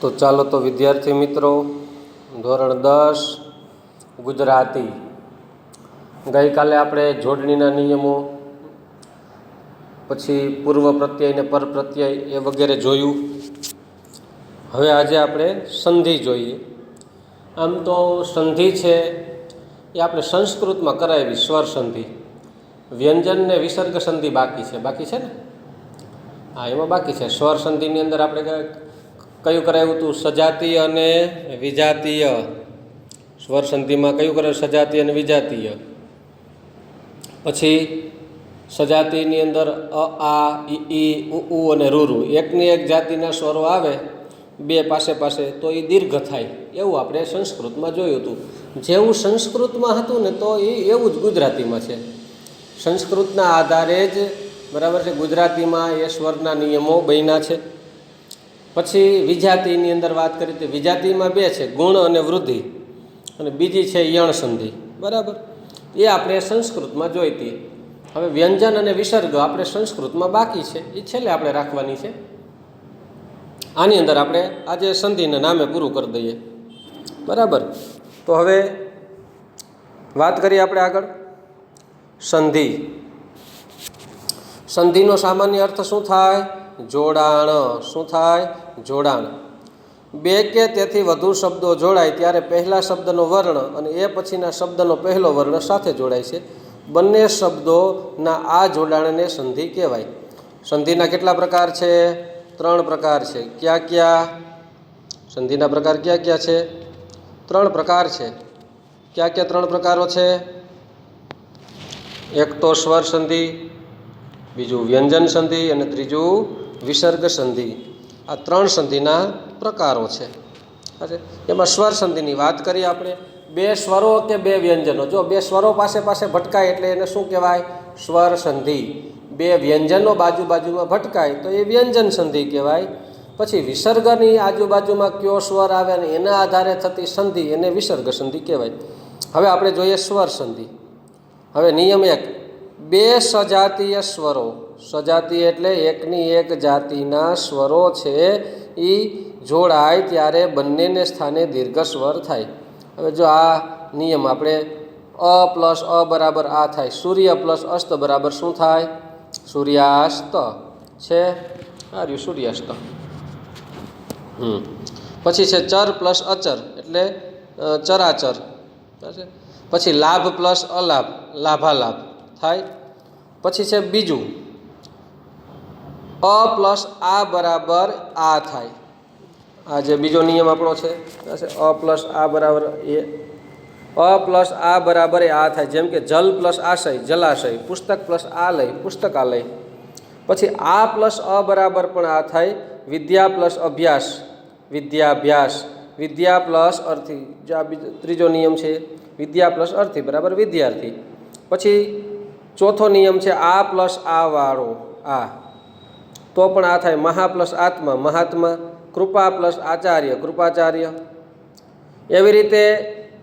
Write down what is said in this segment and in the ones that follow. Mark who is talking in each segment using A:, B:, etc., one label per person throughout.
A: તો ચાલો તો વિદ્યાર્થી મિત્રો, ધોરણ 10 ગુજરાતી. ગઈકાલે આપણે જોડણીના નિયમો, પછી પૂર્વ પ્રત્યય ને પર પ્રત્યય એ વગેરે જોયું. હવે આજે આપણે સંધિ જોઈએ. આમ તો સંધિ છે એ આપણે સંસ્કૃતમાં કરાવી, સ્વર સંધિ. વ્યંજન ને વિસર્ગ સંધિ બાકી છે ને? હા, એમાં બાકી છે. સ્વર સંધિની અંદર આપણે કયું કરાવ્યું હતું? સજાતીય અને વિજાતીય. સ્વર સંધિમાં કયું કરાવ્યું? સજાતીય અને વિજાતીય. પછી સજાતીયની અંદર અ, આ, ઈ, ઉ અને રૂ એકની એક જાતિના સ્વરો આવે, બે પાસે પાસે, તો એ દીર્ઘ થાય. એવું આપણે સંસ્કૃતમાં જોયું હતું. જેવું સંસ્કૃતમાં હતું ને, તો એ એવું જ ગુજરાતીમાં છે. સંસ્કૃતના આધારે જ બરાબર છે, ગુજરાતીમાં એ સ્વરના નિયમો બન્યા છે. પછી વિજાતીની અંદર વાત કરી તો વિજાતીમાં બે છે, ગુણ અને વૃદ્ધિ, અને બીજી છે યણ સંધિ. બરાબર, એ આપણે સંસ્કૃતમાં જોઈ હતી. હવે વ્યંજન અને વિસર્ગ આપણે સંસ્કૃતમાં બાકી છે, એ છેલ્લે આપણે રાખવાની છે. આની અંદર આપણે આજે સંધિના નામે પૂરું કરી દઈએ. બરાબર, તો હવે વાત કરીએ આપણે આગળ. સંધિ. સંધિનો સામાન્ય અર્થ શું થાય? જોડાણ. શું થાય? જોડાણ. બે કે તેથી વધુ શબ્દો જોડાય ત્યારે પહેલા શબ્દનો વર્ણ અને એ પછીના શબ્દનો પહેલો વર્ણ સાથે જોડાય છે. બંને શબ્દોના આ જોડાણને સંધિ કહેવાય. સંધિના કેટલા પ્રકાર છે? 3 પ્રકાર છે. ક્યાં ક્યાં? સંધિના પ્રકાર ક્યાં ક્યાં છે? 3 પ્રકાર છે. ક્યાં ક્યાં 3 પ્રકારો છે? એક તો સ્વર સંધિ, બીજું વ્યંજન સંધિ અને ત્રીજું વિસર્ગ સંધિ. આ 3 સંધિના પ્રકારો છે. એમાં સ્વર સંધિની વાત કરીએ આપણે. 2 સ્વરો કે 2 વ્યંજનો, જો 2 સ્વરો પાસે પાસે ભટકાય એટલે એને શું કહેવાય? સ્વર સંધિ. 2 વ્યંજનો બાજુમાં ભટકાય તો એ વ્યંજન સંધિ કહેવાય. પછી વિસર્ગની આજુબાજુમાં કયો સ્વર આવે ને એના આધારે થતી સંધિ, એને વિસર્ગ સંધિ કહેવાય. હવે આપણે જોઈએ સ્વર સંધિ. હવે નિયમ 1, 2 સજાતીય સ્વરો. સજાતીય એટલે એકની એક જાતિના સ્વરો છે, એ જોડાય ત્યારે બંનેને સ્થાને દીર્ઘ સ્વર થાય. હવે જો આ નિયમ આપણે અ પ્લસ અ બરાબર આ થાય. સૂર્ય પ્લસ અસ્ત બરાબર શું થાય? સૂર્યાસ્ત છે. આ રહ્યું સૂર્યાસ્ત. પછી છે ચર પ્લસ અચર એટલે ચરાચર. પછી લાભ પ્લસ અલાભ, લાભાલાભ થાય. પછી છે બીજું અ પ્લસ આ બરાબર આ થાય. આ જે બીજો નિયમ આપણો છે, અ પ્લસ આ બરાબર એ, અ પ્લસ આ બરાબર આ થાય. જેમ કે જલ પ્લસ આશય, જલાશય. પુસ્તક પ્લસ આલય, પુસ્તકાલય. પછી આ પ્લસ અ બરાબર પણ આ થાય. વિદ્યા પ્લસ અભ્યાસ, વિદ્યાભ્યાસ. વિદ્યા પ્લસ અર્થી, જે આ ત્રીજો નિયમ છે. વિદ્યા પ્લસ અર્થી બરાબર વિદ્યાર્થી. પછી ચોથો નિયમ છે આ પ્લસ આ વાળો આ, તો પણ આ થાય. મહા પ્લસ આત્મા, મહાત્મા. કૃપા પ્લસ આચાર્ય, કૃપાચાર્ય. એવી રીતે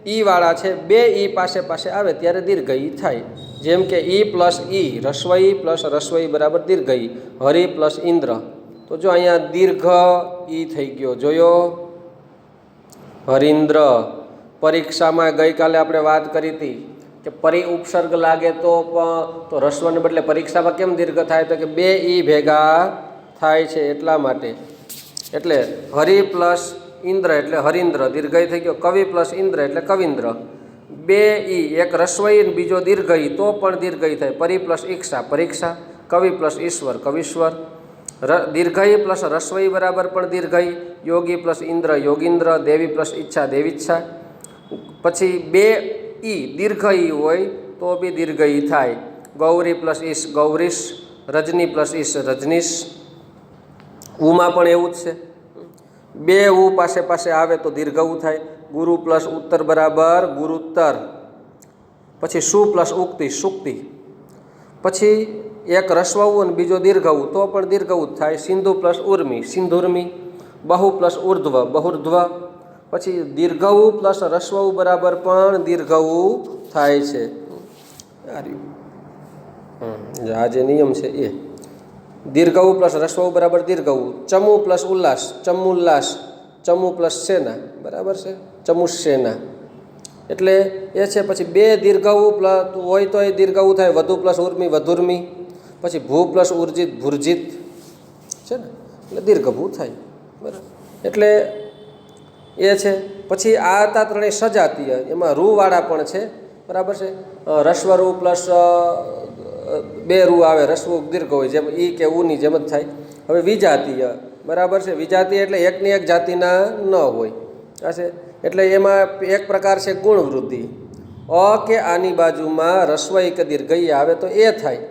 A: ઈ વાળા છે, 2 ઈ પાસે પાસે આવે ત્યારે દીર્ઘ ઈ થાય. જેમ કે ઈ પ્લસ ઈ, રસ્વઈ પ્લસ રસ્વઈ બરાબર દીર્ઘ ઈ. હરિ પ્લસ ઇન્દ્ર. તો જો અહીંયા દીર્ઘ ઈ થઈ ગયો, જોયો? હરિન્દ્ર. પરીક્ષામાં ગઈકાલે આપણે વાત કરી હતી કે પરી ઉપસર્ગ લાગે તો રસ્વને બદલે પરીક્ષામાં કેમ દીર્ઘ થાય? તો કે 2 ઈ ભેગા થાય છે એટલા માટે. એટલે હરિ પ્લસ ઇન્દ્ર એટલે હરિન્દ્ર, દીર્ઘઈ થઈ ગયો. કવિ પ્લસ ઇન્દ્ર એટલે કવિન્દ્ર. 2 ઈ, એક રસ્વઈ અને બીજો દીર્ઘઈ, તો પણ દીર્ઘઈ થાય. પરી પ્લસ ઈક્ષા, પરીક્ષા. કવિ પ્લસ ઈશ્વર, કવિશ્વર. દીર્ઘઈ પ્લસ રસ્વઈ બરાબર પણ દીર્ઘઈ. યોગી પ્લસ ઇન્દ્ર, યોગીન્દ્ર. દેવી પ્લસ ઈચ્છા, દેવીચ્છા. પછી 2 ઈ દીર્ઘઈ હોય તો બી દીર્ઘઈ થાય. ગૌરી પ્લસ ઈશ, ગૌરીશ. રજની પ્લસ ઈશ, રજનીશ. ઉમાં પણ એવું જ છે. 2 ઉ પાસે પાસે આવે તો દીર્ઘ ઉ થાય. ગુરુ પ્લસ ઉત્તર બરાબર ગુરુત્તર. પછી સુ પ્લસ ઉક્તિ, સુક્તિ. પછી એક રસ્વ ઉ અને બીજો દીર્ઘ ઉ, તો પણ દીર્ઘ ઉ થાય. સિંધુ પ્લસ ઉર્મી, સિંધુર્મી. બહુ પ્લસ ઉર્ધ્વ, બહુર્ધ્વ. પછી દીર્ઘ ઉ પ્લસ રસ્વ ઉ બરાબર પણ દીર્ઘ ઉ થાય છે. આ જે નિયમ છે એ દીર્ઘ ઉ પ્લસ રસ્વ ઉ બરાબર દીર્ઘ ઉ. ચમુ પ્લસ ઉલ્લાસ, ચમુલ્લાસ. ચમુ પ્લસ સેના, બરાબર છે, ચમુસેના. એટલે એ છે. પછી બે દીર્ઘાઉ પ્લસ હોય તો એ દીર્ઘાઉ થાય, વધુ પ્લસ ઉર્મી વધુર્મી. પછી ભૂ પ્લસ ઉર્જિત ભુર્જિત છે ને, એટલે દીર્ઘભૂ થાય, બરાબર. એટલે એ છે. પછી આ હતા ત્રણેય સજાતીય, એમાં રૂવાળા પણ છે, બરાબર છે. રસ્વરૂ પ્લસ બે રૂ આવે, રસ્વ દીર્ઘ હોય, જેમ ઈ કે ઉની જેમ જ થાય. હવે વિજાતીય, બરાબર છે. વિજાતીય એટલે એકની એક જાતિના ન હોય, છે. એટલે એમાં એક પ્રકાર છે ગુણ વૃદ્ધિ. અ કે આની બાજુમાં રસ્વ એક દીર્ઘ ઈ આવે તો એ થાય,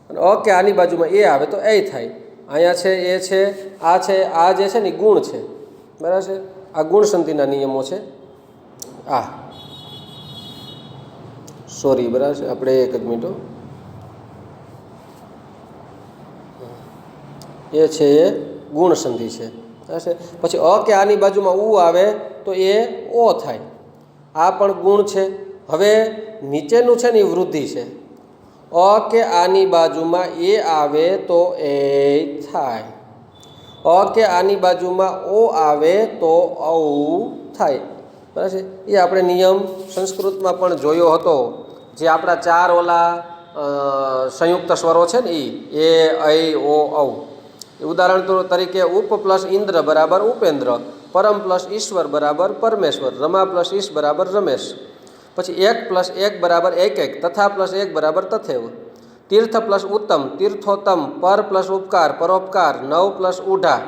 A: અને અ કે આની બાજુમાં એ આવે તો એ થાય. અહીંયા છે એ છે, આ જે છે ને ગુણ છે, બરાબર છે. આ ગુણ સંધિના નિયમો છે. સોરી, બરાબર છે. આપણે એક જ મિનિટો, એ છે એ ગુણ સંધિ છે, બરાબર. પછી અ કે આની બાજુમાં ઉ આવે તો એ ઓ થાય, આ પણ ગુણ છે. હવે નીચેનું છે ને એ વૃદ્ધિ છે. અ કે આની બાજુમાં એ આવે તો એ થાય, અ કે આની બાજુમાં ઓ આવે તો ઔ થાય, બરાબર છે. એ આપણે નિયમ સંસ્કૃતમાં પણ જોયો હતો, જે આપણા ચાર ઓલા સંયુક્ત સ્વરો છે ને એ ઐ ઓ ઔ. ઉદાહરણ તરીકે ઉપ પ્લસ ઇન્દ્ર બરાબર ઉપેન્દ્ર, પરમ પ્લસ ઈશ્વર બરાબર પરમેશ્વર, રમા પ્લસ ઈશ બરાબર રમેશ. પછી એક પ્લસ એક બરાબર એક, તથા પ્લસ એક બરાબર તથૈવ. તીર્થ પ્લસ ઉત્તમ તીર્થોત્તમ, પર પ્લસ ઉપકાર પરોપકાર, નવ પ્લસ ઉઢા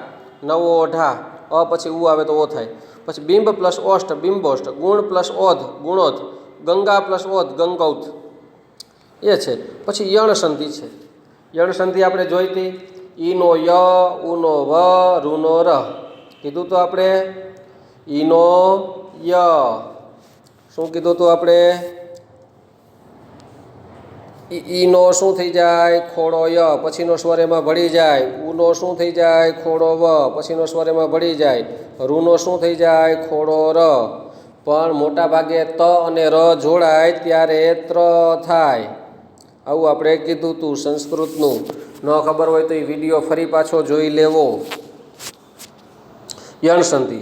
A: નવોઢા, અ પછી ઉ આવે તો ઓ થાય. પછી બિંબ પ્લસ ઓષ્ટ બિંબોષ્ટ, ગુણ પ્લસ ઓધ ગુણોધ, ગંગા પ્લસ ઓધ ગંગૌથ, એ છે. પછી યણ સંધિ છે. યણ સંધિ આપણે જોઈ હતી. ઈનો ય, ઉનો વ, રૂનો ર. કીધું તો આપણે ઈનો ય, શું કીધું હતું આપણે? ઈનો શું થઈ જાય? ખોડો ય, પછીનો સ્વર એમાં ભળી જાય. ઉનો શું થઈ જાય? ખોડો વ, પછીનો સ્વર એમાં ભળી જાય. રૂનો શું થઈ જાય? ખોડો ર. પણ મોટા ભાગે ત અને ર જોડાય ત્યારે ત્ર થાય. આવું આપણે કીધું હતું સંસ્કૃતનું. ન ખબર હોય તો એ વિડીયો ફરી પાછો જોઈ લેવો. યણ સંધિ,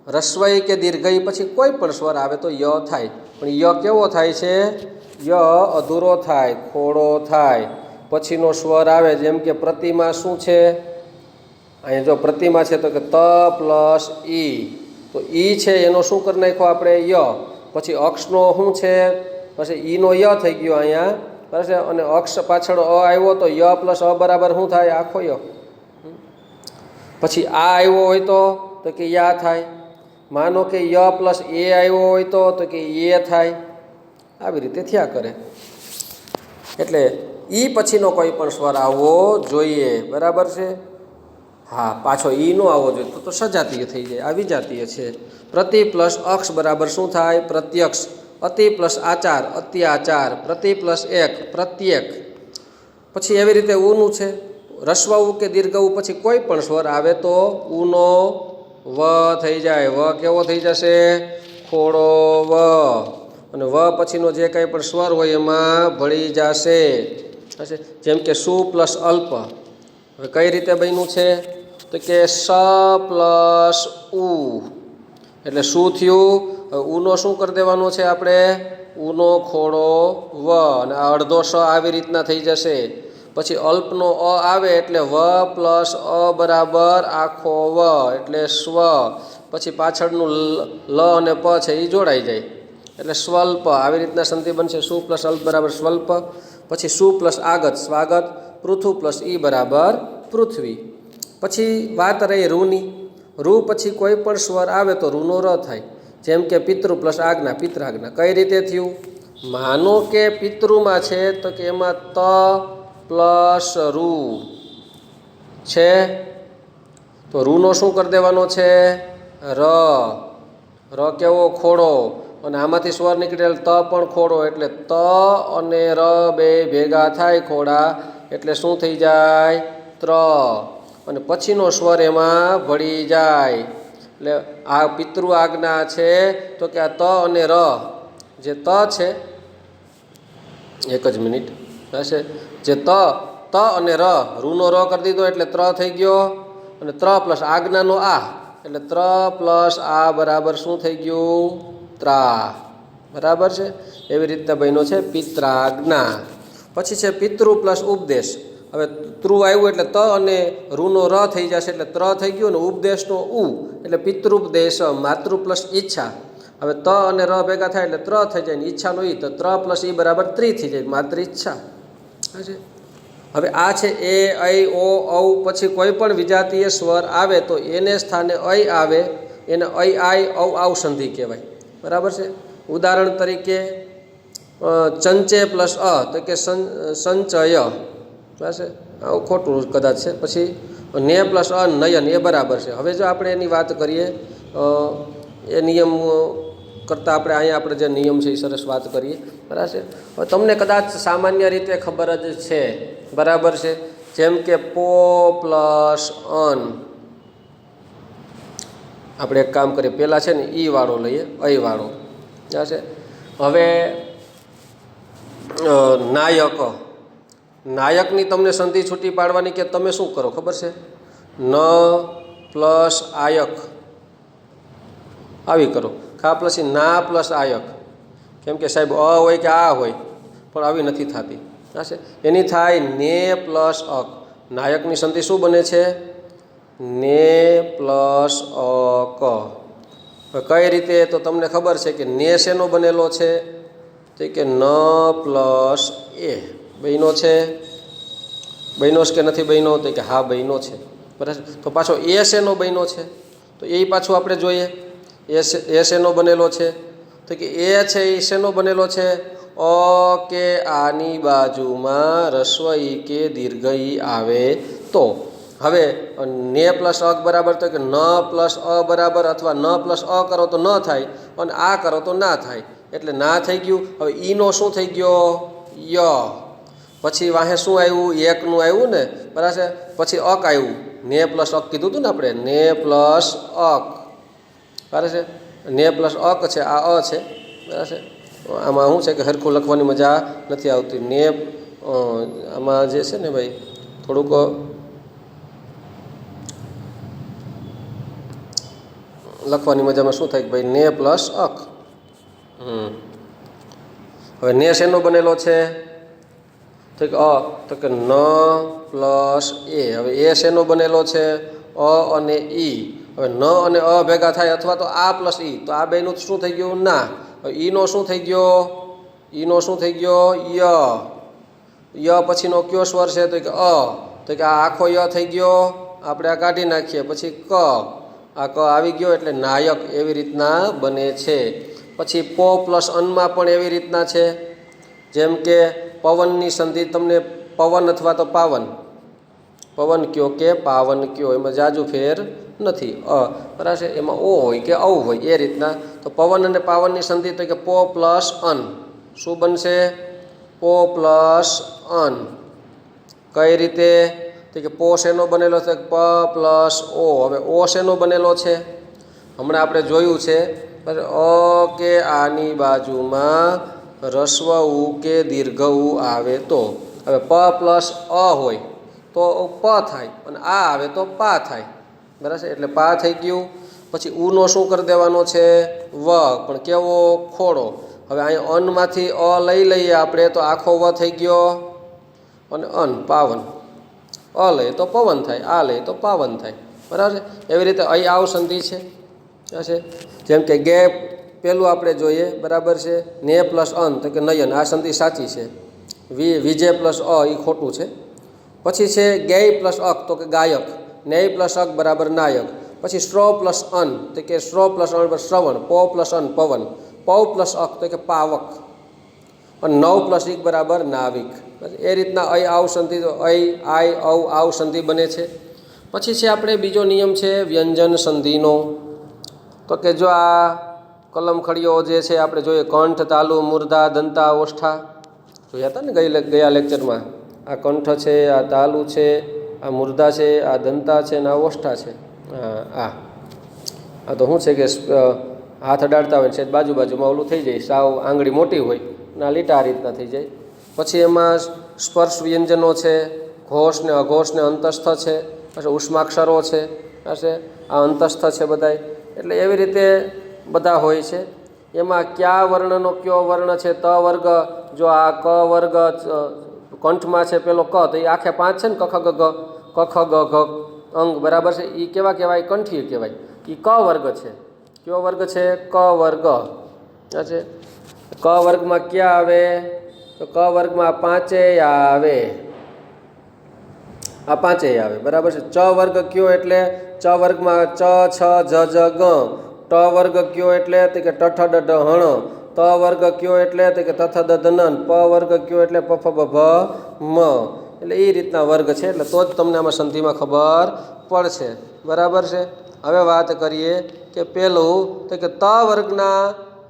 A: રસ્વઈ કે દીર્ઘઈ પછી કોઈ પણ સ્વર આવે તો ય થાય, પણ ય કેવો થાય છે? ય અધૂરો થાય, ખોડો થાય. પછીનો સ્વર આવે, જેમ કે પ્રતિમા શું છે? અહીંયા જો પ્રતિમા છે તો કે ત પ્લસ ઈ, તો ઈ છે એનો શું કરી નાખ્યો આપણે? ય. પછી અક્ષનો શું છે? પછી ઈનો ય થઈ ગયો અહીંયા, બરાબર છે. અને અક્ષ પાછળ અ આવ્યો તો ય પ્લસ અ બરાબર શું થાય? આખો ય. પછી આ આવ્યો હોય તો કે યા થાય. માનો કે ય પ્લસ એ આવ્યો હોય તો કે એ થાય. આવી રીતે થયા કરે. એટલે ઈ પછીનો કોઈ પણ સ્વર આવવો જોઈએ, બરાબર છે. હા, પાછો ઈ નો આવવો જોઈએ તો સજાતીય થઈ જાય, આ વિજાતીય છે. પ્રતિ પ્લસ અક્ષ બરાબર શું થાય? પ્રત્યક્ષ. અતિ પ્લસ આચાર અત્યાચાર, પ્રતિ પ્લસ એક પ્રત્યેક. પછી એવી રીતે ઉનું છે. રસ્વ ઉ કે દીર્ઘ ઉ પછી કોઈ પણ સ્વર આવે તો ઉનો વ થઈ જાય. વ કેવો થઈ જશે? ખોડો વ. અને વ પછીનો જે કંઈ પણ સ્વર હોય એમાં ભળી જશે. જેમ કે સુ પ્લસ અલ્પ. હવે કઈ રીતે બન્યું છે? તો કે સ પ્લસ ઉ, એટલે શું થયું? ઉનો શું કરી દેવાનો છે આપણે? ઉનો ખોડો વ, અને આ અડધો સ આવી રીતના થઈ જશે. પછી અલ્પનો અ આવે એટલે વ પ્લસ અ બરાબર આખો વ, એટલે સ્વ. પછી પાછળનું લ અને પ છે એ જોડાઈ જાય, એટલે સ્વલ્પ. આવી રીતના સંધિ બનશે. સુ પ્લસ અલ્પ બરાબર સ્વલ્પ. પછી સુ પ્લસ આગત સ્વાગત. પૃથુ પ્લસ ઈ બરાબર પૃથ્વી. પછી વાત રહી રૂની. રૂ પછી કોઈ પણ સ્વર આવે તો રૂનો ર થાય. જેમ કે પિતૃ પ્લસ આજ્ઞા પિત્રાજ્ઞા. કઈ રીતે થયું? માનો કે પિતૃમાં છે તો કે એમાં ત પ્લસ રૂ છે, તો રૂનો શું કરી દેવાનો છે? ર. ર કેવો? ખોડો. અને આમાંથી સ્વર નીકળેલ ત પણ ખોડો, એટલે ત અને ર બે ભેગા થાય ખોડા, એટલે શું થઈ જાય? ત્ર. અને પછીનો સ્વર એમાં ભળી જાય. એટલે આ પિતૃ આજ્ઞા છે તો કે આ ત અને ર, જે ત છે, એક જ મિનિટ હશે, જે ત અને ર, રૂનો ર કરી દીધો એટલે ત્ર થઈ ગયો, અને ત્ર પ્લસ આજ્ઞાનો આ એટલે ત્ર પ્લસ આ બરાબર શું થઈ ગયું? ત્રા, બરાબર છે. એવી રીતના બન્યો છે પિત્રાજ્ઞા. પછી છે પિતૃ પ્લસ ઉપદેશ. હવે ત્રુ આવ્યું એટલે ત અને રૂનો ર થઈ જશે એટલે ત્ર થઈ ગયું ને ઉપદેશનો ઉ એટલે પિતૃપદેશ. માતૃ પ્લસ ઈચ્છા. હવે ત અને ર ભેગા થાય એટલે ત્ર થઈ જાય ને ઈચ્છાનો ઈ તો ત્ર પ્લસ ઈ બરાબર ત્રી થઈ જાય, માતૃ ઈચ્છા. હવે આ છે એ ઐ ઓ ઔ પછી કોઈ પણ વિજાતીય સ્વર આવે તો એને સ્થાને ઐ આવે એને ઐ આઈ ઔ આવ સંધિ કહેવાય, બરાબર છે. ઉદાહરણ તરીકે ચંચે પ્લસ અ તો કે સંચય, બરાબર છે. આવું ખોટું કદાચ છે. પછી ને પ્લસ અ નયન એ બરાબર છે. હવે જો આપણે એની વાત કરીએ એ નિયમ કરતાં આપણે જે નિયમ છે એ સરસ વાત કરીએ, બરાબર છે. હવે તમને કદાચ સામાન્ય રીતે ખબર જ છે, બરાબર છે. જેમ કે પો પ્લસ અન. આપણે એક કામ કરીએ, પહેલાં છે ને ઈ વાળો લઈએ, ઐ વાળો, બરાબર છે. હવે નાયક, નાયકની તમને સંધિ છૂટી પાડવાની કે તમે શું કરો ખબર છે? ન પ્લસ આયક આવી કરો. ખા પ્લસ ના પ્લસ આયક. કેમ કે સાહેબ અ હોય કે આ હોય પણ આવી નથી થતી, છે. એની થાય ને પ્લસ અક. નાયકની સંધિ શું બને છે? ને પ્લસ અક. કઈ રીતે તો તમને ખબર છે કે ને શેનો બનેલો છે? તો કે ન પ્લસ એ બહેનો છે. બહેનો કે નથી બહેનો? તો કે હા બહેનો છે, બરાબર. તો પાછો એ શેનો બહેનો છે? તો એ પાછું આપણે જોઈએ. એ શેનો બનેલો છે? તો કે એ છે એ શેનો બનેલો છે? અ કે આની બાજુમાં રસ્વ ઈ કે દીર્ઘ ઈ આવે તો. હવે ને પ્લસ અક બરાબર તો કે ન પ્લસ અ બરાબર અથવા ન પ્લસ અ કરો તો ન થાય અને આ કરો તો ના થાય, એટલે ના થઈ ગયું. હવે ઈનો શું થઈ ગયો? ય. પછી વાહે શું આવ્યું? એકનું આવ્યું ને, બરાબર છે. પછી અક આવ્યું. ને પ્લસ અક કીધું હતું ને આપણે, ને પ્લસ અક, બરાબર છે. ને પ્લસ અક છે, આ અ છે, બરાબર છે. આમાં શું છે કે હરખું લખવાની મજા નથી આવતી. ને આમાં જે છે ને ભાઈ થોડુંક લખવાની મજામાં શું થાય કે ભાઈ ને પ્લસ અક. હવે ને શેનો બનેલો છે? તો કે અ તો કે ન પ્લસ એ. હવે એ શેનો બનેલો છે? અ અને ઈ. હવે ન અને અ ભેગા થાય અથવા તો આ પ્લસ ઈ, તો આ બેનું શું થઈ ગયું? ના. હવે ઈનો શું થઈ ગયો? ઈનો શું થઈ ગયો? ય. ય પછીનો કયો સ્વર છે? તો કે અ. તો કે આ આખો ય થઈ ગયો, આપણે આ કાઢી નાખીએ. પછી ક, આ ક આવી ગયો એટલે નાયક. એવી રીતના બને છે. પછી પો પ્લસ અનમાં પણ એવી રીતના છે. જેમ કે પવનની સંધિ તમને પવન અથવા તો પાવન, પવન કયો કે પાવન કયો, એમાં જાજુ ફેર નથી. બરાબર છે. એમાં ઓ હોય કે ઔ હોય એ રીતના. તો પવન અને પાવનની સંધિ તો કે પો પ્લસ અન. શું બનશે? પો પ્લસ અન. કઈ રીતે? તો કે પો શેનો બનેલો છે? પ પ્લસ ઓ. હવે ઓ શેનો બનેલો છે? હમણાં આપણે જોયું છે, અ કે આની બાજુમાં રસ્વ ઉ કે દીર્ઘ ઉ આવે તો. હવે પ પ્લસ અ હોય તો પ થાય અને આ આવે તો પા થાય, બરાબર છે. એટલે પા થઈ ગયું. પછી ઉનો શું કરી દેવાનો છે? વ. પણ કેવો? ખોડો. હવે અહીં અનમાંથી અ લઈ લઈએ આપણે તો આખો વ થઈ ગયો અને અન પાવન. અ લઈએ તો પવન થાય, આ લઈએ તો પાવન થાય, બરાબર છે. એવી રીતે અહીં આવ સંધિ છે. જેમ કે ગે પેલું આપણે જોઈએ, બરાબર છે. ને પ્લસ અન તો કે નયન, આ સંધિ સાચી છે. વિજે પ્લસ અ એ ખોટું છે. પછી છે ગેય પ્લસ અક તો કે ગાયક, નેય પ્લસ અક બરાબર નાયક. પછી શ્રો પ્લસ અન તો કે શ્રો પ્લસ અન શ્રવણ, પો પ્લસ અન પવન, પૌ પ્લસ અક તો કે પાવક અને નવ પ્લસ ઇક બરાબર નાવિક. એ રીતના અય આવ સંધિ અય આય ઔ આવ સંધિ બને છે. પછી છે આપણે બીજો નિયમ છે વ્યંજન સંધિનો. તો કે જો આ કલમ ખડીઓ જે છે આપણે જોઈએ કંઠ, તાલુ, મુર્દા, દંતા, ઓષ્ઠા જોયા હતા ને ગયા લેક્ચરમાં. આ કંઠ છે, આ તાલુ છે, આ મુર્દા છે, આ દંતા છે ને આ ઓષ્ઠા છે. આ તો શું છે કે હાથ અડાડતા હોય છે બાજુમાં ઓલું થઈ જાય, સાવ આંગળી મોટી હોય ના લીટા આ રીતના થઈ જાય. પછી એમાં સ્પર્શ વ્યંજનો છે, ઘોષ ને અઘોષ ને અંતસ્થ છે, પછી ઉષ્માક્ષરો છે, હશે આ અંતસ્થ છે બધાય એટલે એવી રીતે બધા હોય છે એમાં કયા વર્ણનો કયો વર્ણ છે ત વર્ગ જો આ ક વર્ગ કંઠમાં છે પેલો ક તો એ આખે 5 છે ને કખ ગ ક ખ ગ ઘ અંગ બરાબર છે એ કેવા કહેવાય કંઠીય કહેવાય એ ક વર્ગ છે કયો વર્ગ છે ક વર્ગ છે ક વર્ગમાં ક્યાં આવે તો ક વર્ગમાં 5 આવે આ 5 આવે બરાબર છે ચ વર્ગ કયો એટલે ચ વર્ગમાં ચ છ જ જ ગ ટ વર્ગ કયો એટલે તો કે ઠ ડ ઢ હણ ત વર્ગ કયો એટલે તો કે તથ દ ધ ન પ વર્ગ કયો એટલે પ ફ બ ભ મ એટલે એ રીતના વર્ગ છે એટલે તો જ તમને આમાં સંધિમાં ખબર પડશે બરાબર છે હવે વાત કરીએ કે પેલું તો કે ત વર્ગના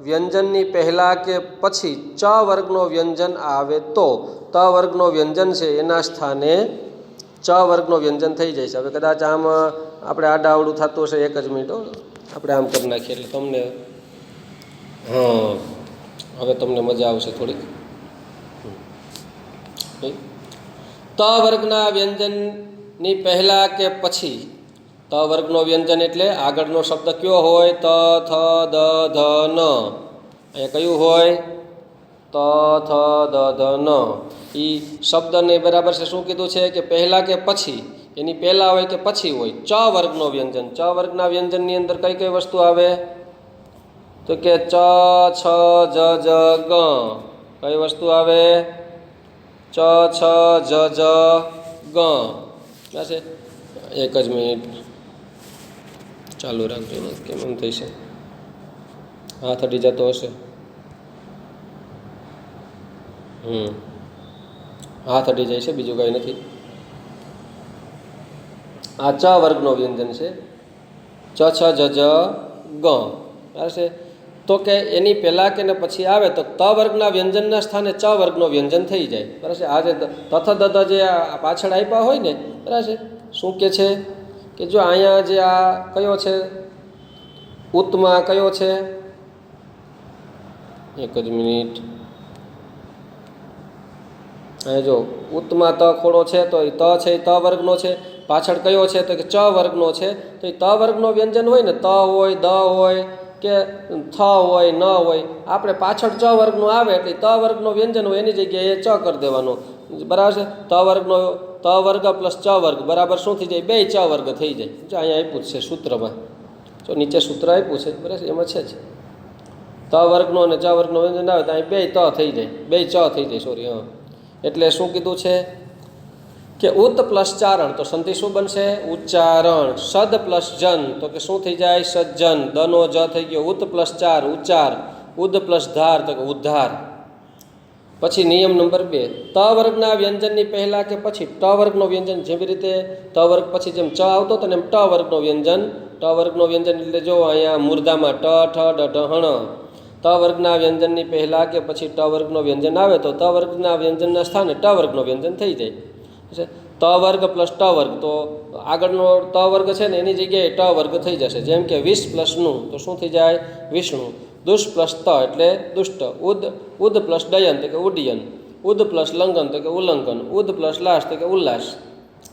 A: વ્યંજનની પહેલાં કે પછી ચ વર્ગનો વ્યંજન આવે તો ત વર્ગનો વ્યંજન છે એના સ્થાને ચ વર્ગનો વ્યંજન થઈ જાય છે હવે કદાચ આમ આપણે આડાવડું થતું હશે એક જ મિનિટ આપણે આમ કરી નાખીએ એટલે તમને હવે તમને મજા આવશે થોડીક ત વર્ગના વ્યંજનની પહેલાં કે પછી ત વર્ગનો વ્યંજન એટલે આગળનો શબ્દ કયો હોય ત થ દ ધ ન અહીંયા કયું હોય ત થ દ ધ ન એ શબ્દને બરાબર છે શું કીધું છે કે પહેલાં કે પછી એની પહેલાં હોય કે પછી હોય ચ વર્ગનો વ્યંજન ચ વર્ગના વ્યંજનની અંદર કઈ કઈ વસ્તુ આવે તો કે ચ છ જ જ ગ કઈ વસ્તુ આવે ચ છ જ જ ગ છે એક જ મિનિટ ચાલુ રાખજો ને કેમ એમ થઈ છે હાથ અડી જતો હશે હાથ અડી જાય છે બીજું કાંઈ નથી આ ચ વર્ગનો વ્યંજન છે ચ છ જ જ ગ છે તો કે એની પહેલાં કે ને પછી આવે તો ત વર્ગના વ્યંજનના સ્થાને ચ વર્ગનો વ્યંજન થઈ જાય બરાબર છે આ જે તથ દધ જે પાછળ આપ્યા હોય ને બરાબર છે શું કે છે કે જો અહીંયા જે આ કયો છે ઉત્તમાં કયો છે એક જ મિનિટ અહીંયા જો ઉત્તમાં ત ખોડો છે તો એ ત છે એ ત વર્ગનો છે પાછળ કયો છે તો કે ચ વર્ગનો છે તો એ ત વર્ગનો વ્યંજન હોય ને ત હોય દ હોય કે થ હોય ન હોય આપણે પાછળ ચ વર્ગનું આવે એટલે ત વર્ગનો વ્યંજન હોય એની જગ્યાએ ચ કરી દેવાનું બરાબર છે ત વર્ગ પ્લસ ચ વર્ગ બરાબર શું થઈ જાય 2 ચ વર્ગ થઈ જાય જો અહીંયા આપ્યું જ છે સૂત્રમાં જો નીચે સૂત્ર આપ્યું છે બરાબર એમાં છે જ ત વર્ગનો અને ચ વર્ગનો વ્યંજન આવે તો અહીં 2 ત થઈ જાય 2 ચ થઈ જાય સોરી એટલે શું કીધું છે કે ઉત પ્લસ ચારણ તો સંધિ શું બનશે ઉચ્ચારણ સદ પ્લસ જન તો કે શું થઈ જાય સજ્જન દનો જ થઈ ગયો ઉત પ્લસ ચાર ઉચ્ચાર ઉદ પ્લસ ધાર તો કે ઉદ્ધાર પછી નિયમ નંબર 2 ત વર્ગના વ્યંજનની પહેલાં કે પછી ટ વર્ગનો વ્યંજન જેવી રીતે ત વર્ગ પછી જેમ ચ આવતો હતો ને એમ ટ વર્ગનો વ્યંજન ટ વર્ગનો વ્યંજન એટલે જો અહીંયા મુર્દામાં ટ ઠ ડ ઢ હણ ત વર્ગના વ્યંજનની પહેલાં કે પછી ટ વર્ગનો વ્યંજન આવે તો ત વર્ગના વ્યંજનના સ્થાને ટ વર્ગનો વ્યંજન થઈ જાય ત વર્ગ પ્લસ ટ વર્ગ તો આગળનો ત વર્ગ છે ને એની જગ્યાએ ટ વર્ગ થઈ જશે જેમ કે વિષ પ્લસ નું તો શું થઈ જાય વિષ્ણુ દુષ પ્લસ ત એટલે દુષ્ટ ઉદ પ્લસ ડયન તો કે ઉડ્ડયન ઉદ પ્લસ લંઘન તો કે ઉલ્લંઘન ઉદ પ્લસ લાશ તો કે ઉલ્લાસ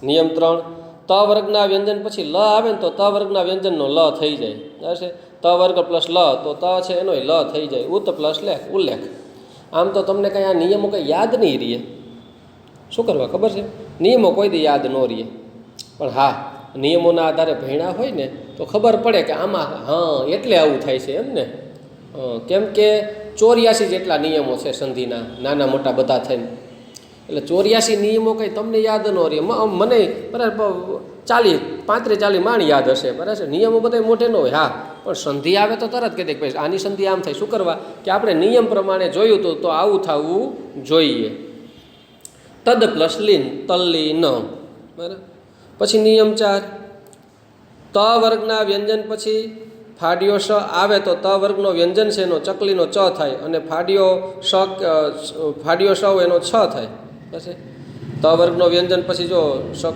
A: નિયમ 3 ત વર્ગના વ્યંજન પછી લ આવે ને તો ત વર્ગના વ્યંજનનો લ થઈ જાય છે ત વર્ગ પ્લસ લ તો ત છે એનો લ થઈ જાય ઉત પ્લસ લેખ ઉલ્લેખ આમ તો તમને કંઈ આ નિયમો કંઈ યાદ નહીં રહીએ શું કરવા ખબર છે નિયમો કોઈ દી યાદ ન રહીએ પણ હા નિયમોના આધારે ભણ્યા હોય ને તો ખબર પડે કે આમાં એટલે આવું થાય છે એમ ને કેમ કે 84 જેટલા નિયમો છે સંધિના નાના મોટા બધા થઈને એટલે 84 નિયમો કંઈ તમને યાદ ન રહે મને બરાબર 35-40 માણ યાદ હશે બરાબર છે નિયમો બધા મોટે ન હોય હા પણ સંધિ આવે તો તરત કહી દે ભાઈ આની સંધિ આમ થાય શું કરવા કે આપણે નિયમ પ્રમાણે જોયું હતું તો આવું થવું જોઈએ તદ પ્લસ લીન તલ્લી ન બરાબર પછી નિયમ 4 ત વર્ગના વ્યંજન પછી ફાડ્યો શ આવે તો ત વર્ગનો વ્યંજન છે એનો ચકલીનો ચ થાય અને ફાડ્યો શ એનો છ થાય બસ ત વર્ગનો વ્યંજન પછી જો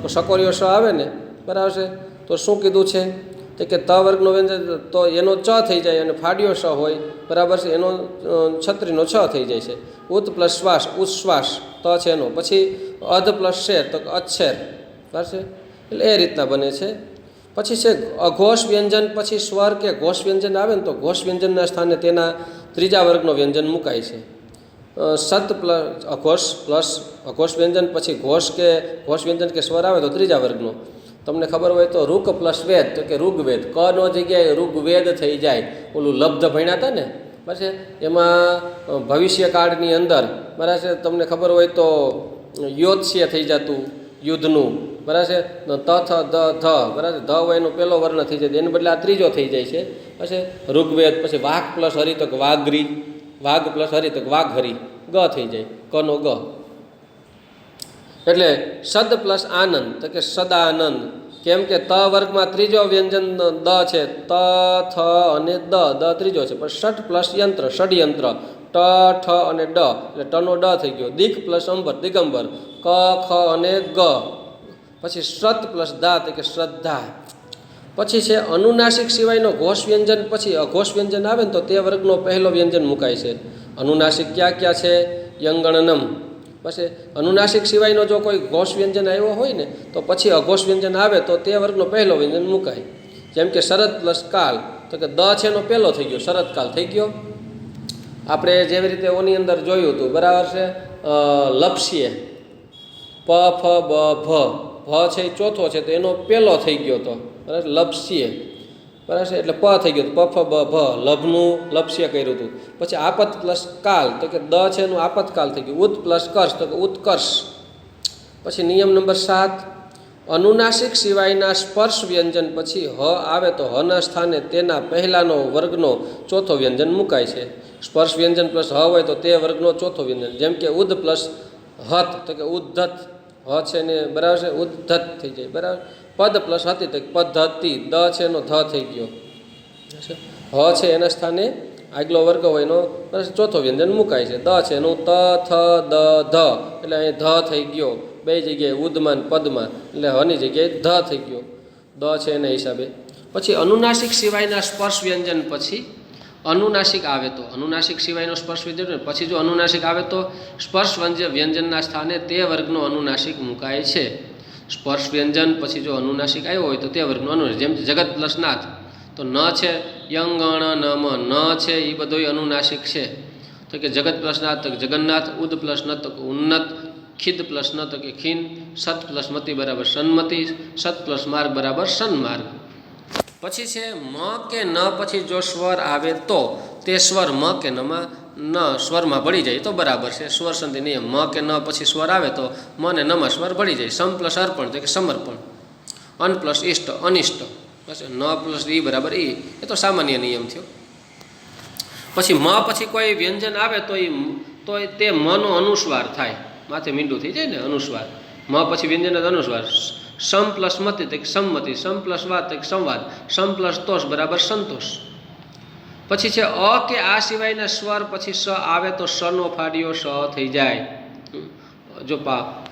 A: સકોરિયો શ આવે ને બરાબર છે તો શું કીધું છે તો કે ત વર્ગનો વ્યંજન તો એનો ચ થઈ જાય અને ફાડ્યો શ હોય બરાબર છે એનો છત્રીનો છ થઈ જાય છે ઉત પ્લસ શ્વાસ ઉચ્છ્વાસ ત છે એનો પછી અધ પ્લસ શેર તો અચ્છેર બરાબર છે એટલે એ રીતના બને છે પછી છે અઘોષ વ્યંજન પછી સ્વર કે ઘોષ વ્યંજન આવે ને તો ઘોષ વ્યંજનના સ્થાને તેના ત્રીજા વર્ગનો વ્યંજન મુકાય છે. સત પ્લસ અઘોષ પ્લસ અઘોષ વ્યંજન પછી ઘોષ વ્યંજન કે સ્વર આવે તો ત્રીજા વર્ગનો. તમને ખબર હોય તો ઋક પ્લસ વેદ તો કે ઋગ્વેદ, કનો જગ્યાએ ઋગ્વેદ થઈ જાય. ઓલું લબ્ધ ભણ્યા હતા ને પછી એમાં ભવિષ્યકાળની અંદર બરાબર છે, તમને ખબર હોય તો યોત્સ્ય થઈ જતું યુદ્ધનું બરાબર છે, ત થ દ ધ બરાબર ધ હોય એનો પહેલો વર્ણ થઈ જાય, એને બદલે આ ત્રીજો થઈ જાય છે. પછી ઋગ્વેદ પછી વાઘ પ્લસ હરિ તો કે વાઘરી, વાઘ પ્લસ હરિ તો કે વાઘહરી, ગ થઈ જાય કનો ગ. એટલે સદ પ્લસ આનંદ તો કે સદાનંદ. કેમ કે ત વર્ગમાં ત્રીજો વ્યંજન દ છે, ત થ અને દ, દ ત્રીજો છે. પણ ષટ પ્લસ યંત્ર ષડયંત્ર, ટ ઠ અને ડ એટલે ટનો ડ થઈ ગયો. દિક પ્લસ અંબર દિગંબર, ક ખ અને ગ. પછી શ્રત પ્લસ દા તો કે શ્રદ્ધા. પછી છે અનુનાસિક સિવાયનો ઘોષ વ્યંજન પછી અઘોષ વ્યંજન આવે ને તો તે વર્ગનો પહેલો વ્યંજન મુકાય છે. અનુનાસિક ક્યાં છે? યંગણનમ. પછી અનુનાસિક સિવાયનો જો કોઈ ઘોષ વ્યંજન આવ્યો હોય ને તો પછી અઘોષ વ્યંજન આવે તો તે વર્ગનો પહેલો વ્યંજન મુકાય. જેમ કે શરદ પ્લસ કાલ તો કે દ છે એનો પહેલો થઈ ગયો, શરદ કાલ થઈ ગયો. આપણે જેવી રીતે ઓની અંદર જોયું હતું બરાબર છે, લપસીએ પ ફ બ ભ, ભ છે એ ચોથો છે તો એનો પહેલો થઈ ગયો તો બરાબર, લપસીએ બરાબર છે એટલે પ થઈ ગયો પ ફ બ ભ, લભનું લપસ્ય કર્યું હતું. પછી આપત પ્લસ કાલ તો કે દ છે એનું આપતકાલ થઈ ગયું. ઉત પ્લસ કર્ષ તો કે ઉત્કર્ષ. પછી નિયમ નંબર 7, અનુનાસિક સિવાયના સ્પર્શ વ્યંજન પછી હ આવે તો હના સ્થાને તેના પહેલાનો વર્ગનો ચોથો વ્યંજન મુકાય છે. સ્પર્શ વ્યંજન પ્લસ હ હોય તો તે વર્ગનો ચોથો વ્યંજન. જેમ કે ઉદ પ્લસ હત તો કે ઉદ્ધત, હ છે ને બરાબર છે ઉદ્ધત થઈ જાય બરાબર. પદ પ્લસ હતી તો પદ્ધતિ, દ છે એનો ધ થઈ ગયો. હ છે એના સ્થાને આગલો વર્ગ હોય એનો ચોથો વ્યંજન મુકાય છે. દ છે એનું ત થ દ ધ એટલે અહીં ધ થઈ ગયો. બે જગ્યાએ ઉદમાં પદમાં એટલે હની જગ્યાએ ધ થઈ ગયો દ છે એના હિસાબે. પછી અનુનાસિક સિવાયના સ્પર્શ વ્યંજન પછી અનુનાસિક આવે તો અનુનાસિક સિવાયનો સ્પર્શ વ્યંજન પછી જો અનુનાસિક આવે તો સ્પર્શ વ્યંજનના સ્થાને તે વર્ગનો અનુનાસિક મુકાય છે. સ્પર્શ વ્યંજન પછી જો અનુનાસિક આવ્યો હોય તો તે વર્ગનો અનુનાસિક. જેમ જગત પ્લસ નાથ તો ન છે યંગણ નમ, ન છે એ બધોય અનુનાસિક છે. તો કે જગત પ્લસ નાથ તો કે જગન્નાથ, ઉદ પ્લસ ન તો કે ઉન્નત, ખિદ પ્લસ ન તો કે ખીન, સત પ્લસ મતિ બરાબર સન્મતિ, સત પ્લસ માર્ગ બરાબર સન્માર્ગ. પછી છે મ કે ન પછી જો સ્વર આવે તો તે સ્વર મ કે નમાં ન સ્વરમાં ભળી જાય તો બરાબર છે. સ્વર સંધિ નિયમ મ કે ન પછી સ્વર આવે તો મ ને નમાં સ્વર ભળી જાય. સમ પ્લસ અર્પણ તો કે સમર્પણ, અન પ્લસ ઇષ્ટ અનિષ્ટ, બસ ન પ્લસ ઈ બરાબર ઈ, એ તો સામાન્ય નિયમ થયો. પછી મ પછી કોઈ વ્યંજન આવે તો તે મનો અનુસ્વાર થાય, માથે મીંડું થઈ જાય ને અનુસ્વાર. મ પછી વ્યંજન અનુસ્વાર. સમ પ્લસ મતિ તો સંમતિ, સમ પ્લસ વાદ તો સંવાદ, સમ પ્લસ તોષ બરાબર સંતોષ. પછી છે અ કે આ સિવાયના સ્વર પછી સ આવે તો સનો ફાડ્યો સ થઈ જાય. જો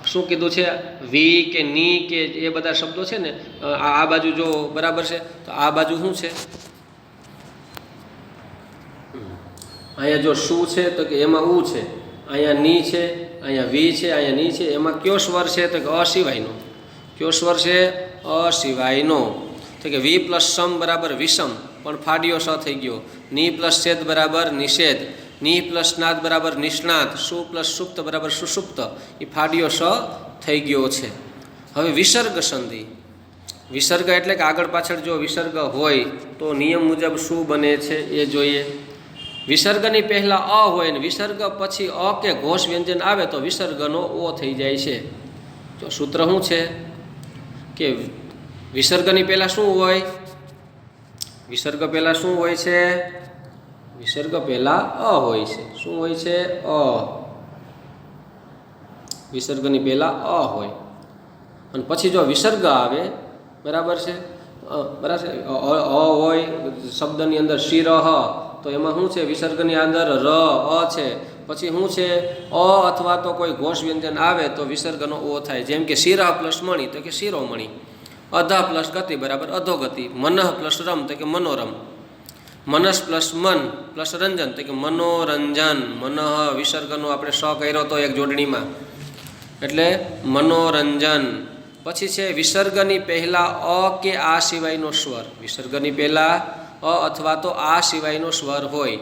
A: શું કીધું છે, વી કે ની કે એ બધા શબ્દો છે ને આ બાજુ જો બરાબર છે તો આ બાજુ શું છે, અહીંયા જો શું છે તો કે એમાં ઉ છે, અહીંયા ની છે, અહીંયા વી છે, અહીંયા ની છે. એમાં કયો સ્વર છે તો કે અ સિવાયનો. કયો સ્વર છે? અ સિવાયનો. તો કે વી પ્લસ સમ બરાબર વિષમ પણ ફાડ્યો સ થઈ ગયો. ની પ્લસ છેદ બરાબર નિષેધ, ની પ્લસ નાદ બરાબર નિષ્ણાત, સુ પ્લસ સુપ્ત બરાબર સુષુપ્ત, એ ફાડ્યો સ થઈ ગયો છે. હવે વિસર્ગ સંધિ. વિસર્ગ એટલે કે આગળ પાછળ જો વિસર્ગ હોય તો નિયમ મુજબ શું બને છે એ જોઈએ. વિસર્ગની પહેલાં અ હોય ને વિસર્ગ પછી અ કે ઘોષ વ્યંજન આવે તો વિસર્ગનો ઓ થઈ જાય છે. તો સૂત્ર શું છે કે વિસર્ગની પહેલાં શું હોય? વિસર્ગ પહેલાં શું હોય છે? વિસર્ગ પહેલાં અ હોય છે. શું હોય છે? અ. વિસર્ગની પહેલાં અ હોય અને પછી જો વિસર્ગ આવે બરાબર છે, બરાબર છે, અ હોય શબ્દની અંદર શિરહ તો એમાં શું છે? વિસર્ગની અંદર ર અ છે, પછી શું છે? અ અથવા તો કોઈ ઘોષ વ્યંજન આવે તો વિસર્ગનો ઓ થાય. જેમ કે શિરહ પ્લસ મણી તો કે શિરોમણી, અધા પ્લસ ગતિ બરાબર અધોગતિ, મનઃ પ્લસ રમ તો કે મનોરમ, મનસ પ્લસ મન પ્લસ રંજન તો કે મનોરંજન. મનઃ વિસર્ગનો આપણે સ કર્યો તો એક જોડણીમાં એટલે મનોરંજન. પછી છે વિસર્ગની પહેલાં અ કે આ સિવાયનો સ્વર. વિસર્ગની પહેલાં અ અથવા તો આ સિવાયનો સ્વર હોય.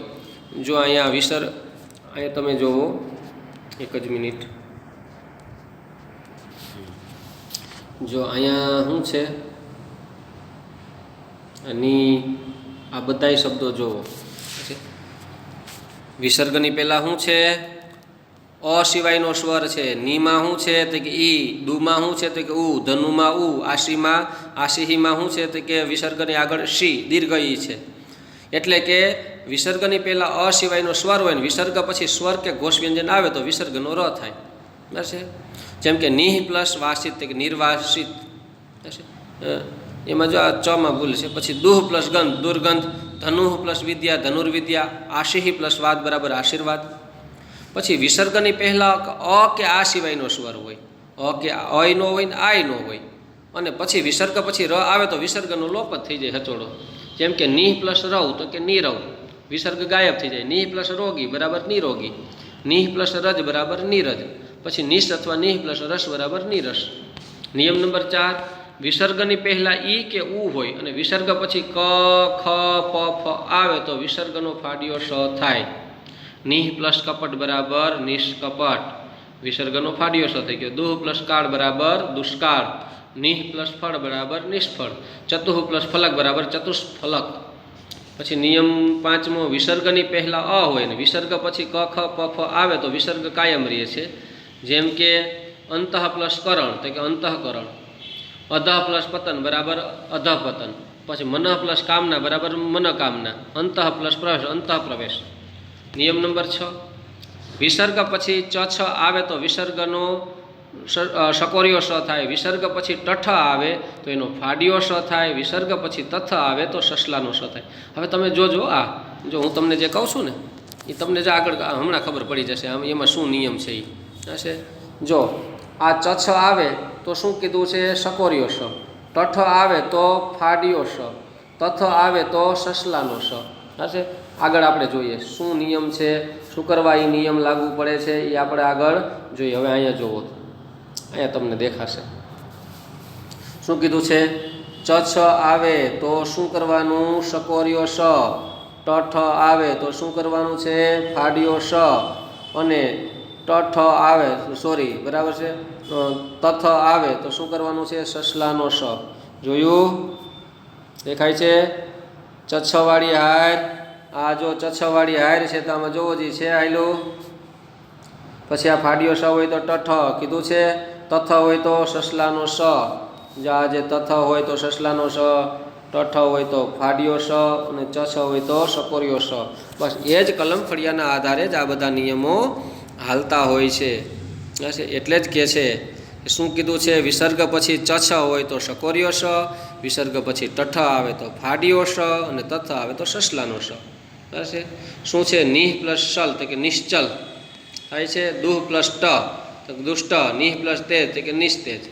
A: જો અહીંયા તમે જુઓ, એક જ મિનિટ. જો અહીંયા શું છે, ની આ બધાય શબ્દો જુઓ. વિસર્ગની પહેલાં શું છે? અ સિવાયનો સ્વર છે. નીમાં શું છે? તો કે ઈ. દુમાં શું છે? તો કે ઉ. ધનુમાં ઉ. આશીહીમાં શું છે? તો કે વિસર્ગની આગળ શી, દીર્ઘ ઈ છે. એટલે કે વિસર્ગની પહેલાં અ સિવાયનો સ્વર હોય ને વિસર્ગ પછી સ્વર કે ઘોષ વ્યંજન આવે તો વિસર્ગનો ર થાય. બરાબર. જેમ કે નિહ પ્લસ વાસિત, કે નિર્વાસિત. એમાં જો આ ચમાં ભૂલ છે. પછી દુહ પ્લસ ગંધ, દુર્ગંધ. ધનુહ પ્લસ વિદ્યા, ધનુર્વિદ્યા. આશીહી પ્લસ વાદ બરાબર આશીર્વાદ. પછી વિસર્ગની પહેલાં અ કે આ સિવાયનો સ્વર હોય. અ કે અય નો હોય ને આય નો હોય. અને પછી વિસર્ગ પછી ર આવે તો વિસર્ગનો લોપ જ થઈ જાય, હચોડો. જેમ કે નિહ પ્લસ રવ તો કે નીરવ, વિસર્ગ ગાયબ થઈ જાય. નિહ પ્લસ રોગી બરાબર નિરોગી. નિહ પ્લસ રજ બરાબર નીરજ. પછી નિશ અથવા નિહ પ્લસ રસ બરાબર નીરસ. નિયમ નંબર 4, વિસર્ગની પહેલાં ઈ કે ઉ હોય અને વિસર્ગ પછી ક, ખ, પ, ફ આવે તો વિસર્ગનો ફાડ્યો સ થાય. નિહ પ્લસ કપટ બરાબર નિષ્કપટ, વિસર્ગનો ફાડ્યો સ થઈ ગયો. દુહ પ્લસ કાળ બરાબર દુષ્કાળ. નિહ પ્લસ ફળ બરાબર નિષ્ફળ. ચતુઃ પ્લસ ફલક બરાબર ચતુષ્ફલક. પછી નિયમ 5મો, વિસર્ગની પહેલાં અ હોય ને વિસર્ગ પછી ક, ખ, પ, ફ આવે તો વિસર્ગ કાયમ રહે છે. જેમ કે અંતઃ પ્લસ કરણ તો કે અંતઃકરણ. અધઃ પ્લસ પતન બરાબર અધઃપતન. પછી મનઃ પ્લસ કામના બરાબર મનકામના. અંતઃ પ્લસ પ્રવેશ અંતઃ પ્રવેશ. નિયમ નંબર 6, વિસર્ગ પછી ચ, છ આવે તો વિસર્ગનો સકોરિયો સ થાય. વિસર્ગ પછી ટઠ આવે તો એનો ફાડ્યો સ થાય. વિસર્ગ પછી તથ આવે તો સસલાનો સ થાય. હવે તમે જોજો, જો હું તમને જે કહું છું ને એ તમને જે આગળ હમણાં ખબર પડી જશે આમ એમાં શું નિયમ છે એ હશે. જો આ ચ, છ આવે તો શું કીધું છે? સકોરિયો સ. ટઠ આવે તો ફાડ્યો સ. તથ આવે તો સસલાનો સ હશે. આગળ આપણે જોઈએ શું નિયમ છે, શું કરવા એ નિયમ લાગુ પડે છે એ આપણે આગળ જોઈએ. હવે અહીંયા જુઓ, અહીંયા તમને દેખાશે શું કીધું છે. ચ, છ આવે તો શું કરવાનું? સકોરિયો સ. ટઠ આવે તો શું કરવાનું છે? ફાડ્યો સ. અને ટઠ આવે બરાબર છે. તથ આવે તો શું કરવાનું છે? સસલાનો સ. જોયું? દેખાય છે? ચ, છ વાળી હાર. આ જો ચ, છ વાળી હાર છે તો આમાં જોવો જે છે આયલું. પછી આ ફાડ્યો સ હોય તો ટઠ કીધું છે. તથ હોય તો સસલાનો સ. જો આ જે તથ હોય તો સસલાનો સ, ટઠ હોય તો ફાડ્યો સ અને ચ, છ હોય તો સકોરિયો સ. બસ એ જ કલમ ફળિયાના આધારે જ આ બધા નિયમો હાલતા હોય છે. એટલે જ કહે છે શું કીધું છે? વિસર્ગ પછી ચ, છ હોય તો સકોરિયો સ, વિસર્ગ પછી ટઠ આવે તો ફાડ્યો સ અને તથ આવે તો સસલાનો સ. બરાબર. શું છે? નિહ પ્લસ ચલ તો કે નિશ્ચલ થાય છે. દુહ પ્લસ ટ તો દુષ્ટ. નિહ પ્લસ તેજ તો કે નિસ્તેજ.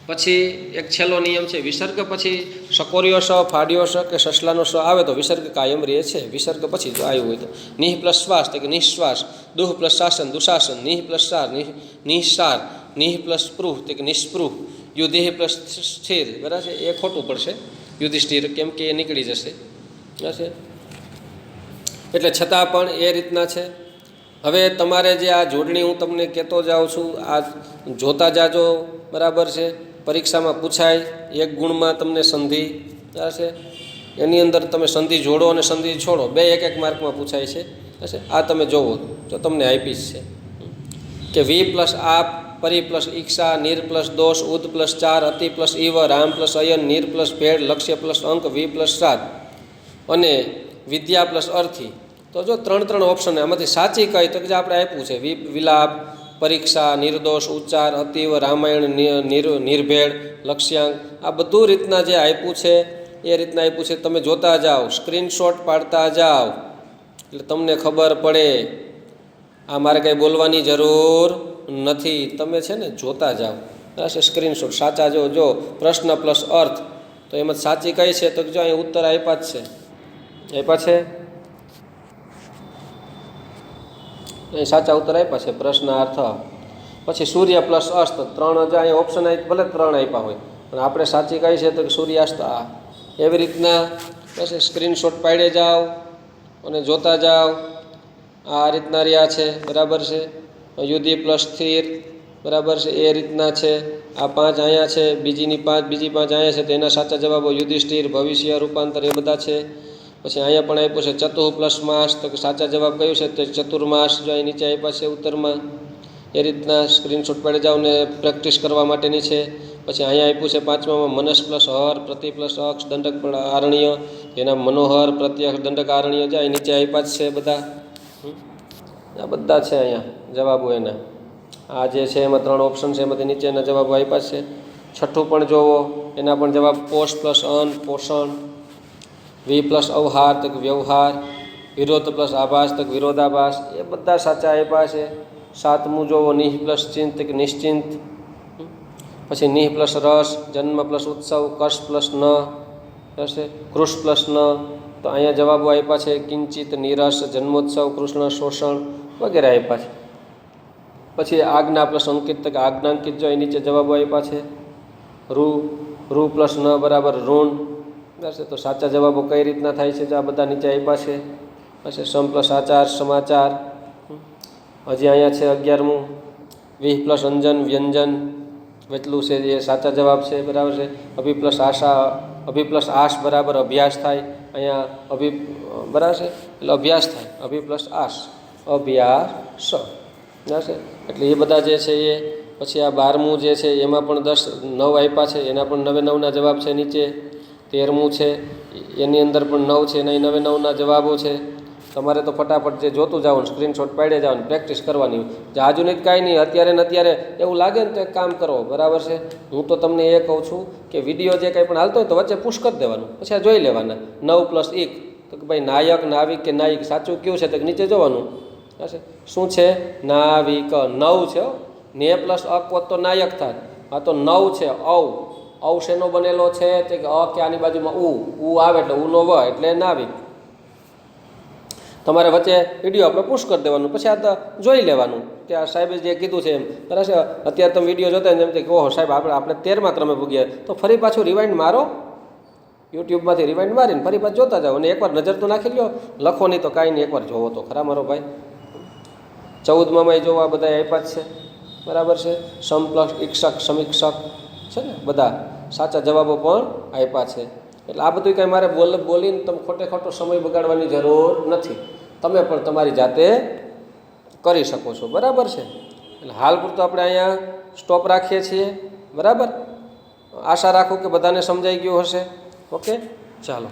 A: પછી એક છેલ્લો નિયમ છે, વિસર્ગ પછી સકોરિયો સ, ફાડ્યો સ કે સસલાનો સ આવે તો વિસર્ગ કાયમ રહે છે. વિસર્ગ પછી જો આવ્યું હોય તો નિહ પ્લસ શ્વાસ તો કે નિશ્વાસ. દુહ પ્લસ શાસન દુશાસન. નિહ પ્લસ સાર નિઃસાર. નિહ પ્લસ સ્પૃહ તો કે નિસ્પૃહ. યુધિ પ્લસ સ્થિર બરાબર છે. એ ખોટું પડશે યુધિષ્ઠિર, કેમ કે એ નીકળી જશે. બરાબર. એટલે છતાં પણ એ રીતના છે. હવે તમારે જે આ જોડણી હું તમને કહેતો જાઉં છું આ જોતા જાજો, બરાબર છે. પરીક્ષામાં પૂછાય 1 ગુણમાં તમને સંધિ છે એની અંદર તમે સંધિ જોડો અને સંધિ છોડો, 2 1 1 માર્કમાં પૂછાય છે. હશે. આ તમે જોવો જો તમને આપી છે કે વી પ્લસ આપ, પરી પ્લસ ઈક્ષા, નીર પ્લસ દોષ, ઉદ પ્લસ 4, અતિ પ્લસ ઈવ, રામ પ્લસ અયન, નીર પ્લસ ભેળ, લક્ષ્ય પ્લસ અંક, વી પ્લસ શ્રાદ્ધ અને વિદ્યા પ્લસ અર્થી. તો જો 3 ઓપ્શન આમાંથી સાચી કઈ તો કે જે આપણે આપ્યું છે વિલાપ, પરીક્ષા, નિર્દોષ, ઉચ્ચાર, અતિવ, રામાયણ, નિર્ભેળ, લક્ષ્યાંક, આ બધું રીતના જે આપ્યું છે એ રીતના આપ્યું છે. તમે જોતા જાઓ, સ્ક્રીનશોટ પાડતા જાઓ એટલે તમને ખબર પડે. આ મારે કંઈ બોલવાની જરૂર નથી, તમે છે ને જોતા જાઓ. બરાબર. સ્ક્રીનશોટ સાચા જો પ્રશ્ન પ્લસ અર્થ તો એમાં સાચી કઈ છે તો જો અહીં ઉત્તર આપ્યા જ છે. આપ્યા છે અહીં સાચા ઉત્તર આપ્યા છે. પ્રશ્નાર્થ પછી સૂર્ય પ્લસ અસ્ત 3 જ અહીંયા ઓપ્શન ભલે 3 આપ્યા હોય પણ આપણે સાચી કઈ છે તો કે સૂર્યાસ્ત આ. એવી રીતના પછી સ્ક્રીનશોટ પાડે જાઓ અને જોતા જાઓ. આ રીતના રહ્યા છે, બરાબર છે. યુધિ પ્લસ સ્થિર, બરાબર છે, એ રીતના છે. આ 5 અહીંયા છે, બીજી 5 અહીંયા છે, તો એના સાચા જવાબો યુધિષ્ઠિર, ભવિષ્ય, રૂપાંતર એ બધા છે. પછી અહીંયા પણ આપ્યું છે ચતુઃ પ્લસ માસ, તો કે સાચા જવાબ કયું છે તો ચતુર્માસ, જો અહીં નીચે આપ્યા છે ઉત્તરમાં. એ રીતના સ્ક્રીનશોટ પાડી જાઓ ને પ્રેક્ટિસ કરવા માટેની છે. પછી અહીંયા આપ્યું છે 5મામાં મનસ પ્લસ હર, પ્રતિ પ્લસ અક્ષ, દંડક પણ આરણ્ય, એના મનોહર, પ્રત્યક્ષ, દંડક આરણ્ય જાય નીચે આપ્યા જ છે બધા. આ બધા છે અહીંયા જવાબો એના. આ જે છે એમાં 3 ઓપ્શન છે, એમાંથી નીચેના જવાબો આપ્યા છે. છઠ્ઠું પણ જોવો, એના પણ જવાબ પોષ પ્લસ અન્ન, પોષણ. વી પ્લસ અવહાર તો કે વ્યવહાર. વિરોધ પ્લસ આભાસ તો કે વિરોધાભાસ, એ બધા સાચા આપ્યા છે. 7મું જોવો, નિહ પ્લસ ચિંત કે નિશ્ચિંત. પછી નિહ પ્લસ રસ, જન્મ પ્લસ ઉત્સવ, કશ પ્લસ ન હશે, કૃષ પ્લસ ન. તો અહીંયા જવાબો આપ્યા છે કિંચિત, નિરસ, જન્મોત્સવ, કૃષ્ણ, શોષણ વગેરે આપ્યા છે. પછી આજ્ઞા પ્લસ અંકિત તો કે આજ્ઞાંકિત, જો એ નીચે જવાબો આપ્યા છે. રૂ પ્લસ ન બરાબર ઋણ હશે, તો સાચા જવાબો કઈ રીતના થાય છે આ બધા નીચે આપ્યા છે. પછી સમ પ્લસ આચાર, સમાચાર. હજી અહીંયા છે 11મું, વિહ પ્લસ અંજન, વ્યંજન. એટલું છે એ સાચા જવાબ છે, બરાબર છે. અભિ પ્લસ આશા, અભિ પ્લસ આશ બરાબર અભ્યાસ થાય. અહીંયા બરાબર છે, એટલે અભ્યાસ થાય. અભિ પ્લસ આશ, અભ્યાસ છે. એટલે એ બધા જે છે એ. પછી આ 12મું જે છે એમાં પણ 9 આપ્યા છે, એના પણ 9 જવાબ છે નીચે. 13મું છે એની અંદર પણ 9 છે, એના 9 જવાબો છે. તમારે તો ફટાફટ જે જોતું જાઓ, સ્ક્રીનશોટ પાડે જાઓ, પ્રેક્ટિસ કરવાની. જાજુની જ કાંઈ નહીં, અત્યારે ને અત્યારે એવું લાગે ને તો એક કામ કરો, બરાબર છે. હું તો તમને એ કહું છું કે વિડીયો જે કંઈ પણ હાલતો હોય તો વચ્ચે પુશ કરી દેવાનું, પછી આ જોઈ લેવાના. 9 પ્લસ 1 તો કે ભાઈ નાયક, નાવિક કે નાયિક સાચું કયું છે તો નીચે જોવાનું હશે. શું છે? નાવિક. 9 છે. ને પ્લસ અક હોત તો નાયક થાય. હા તો 9 છે. અવ શેનો બનેલો છે તે અ કે આની બાજુમાં ઉ આવે એટલે ઉનો વ એટલે નાવિક. તમારે વચ્ચે વિડીયો આપણે પુશ કરી દેવાનું, પછી આ જોઈ લેવાનું કે આ સાહેબે જે કીધું છે એમ. બરાબર. અત્યારે તમે વિડીયો જોતા હોય એમ કે ઓહો સાહેબ આપણે 13મા ક્રમે ભૂગ્યા, તો ફરી પાછું રિવાઇન્ડ મારો, યુટ્યુબમાંથી રિવાઇન્ડ મારીને ફરી પાછું જોતા જાઓ. અને એકવાર નજર તો નાખી લો, લખો નહીં તો કાંઈ નહીં, એકવાર જોવો તો ખરા મારો ભાઈ. 14માં જોવો, આ બધા આપ્યા જ છે, બરાબર છે. સમ પ્લસ ઈક્ષક, સમીક્ષક છે ને, બધા સાચા જવાબો પણ આપ્યા છે. એટલે આ બધું કાંઈ મારે બોલીને તમે ખોટો સમય બગાડવાની જરૂર નથી. તમે પણ તમારી જાતે કરી શકો છો, બરાબર છે. એટલે હાલ પૂરતું આપણે અહીંયા સ્ટોપ રાખીએ છીએ, બરાબર. આશા રાખું કે બધાને સમજાઈ ગયું હશે. ઓકે, ચાલો.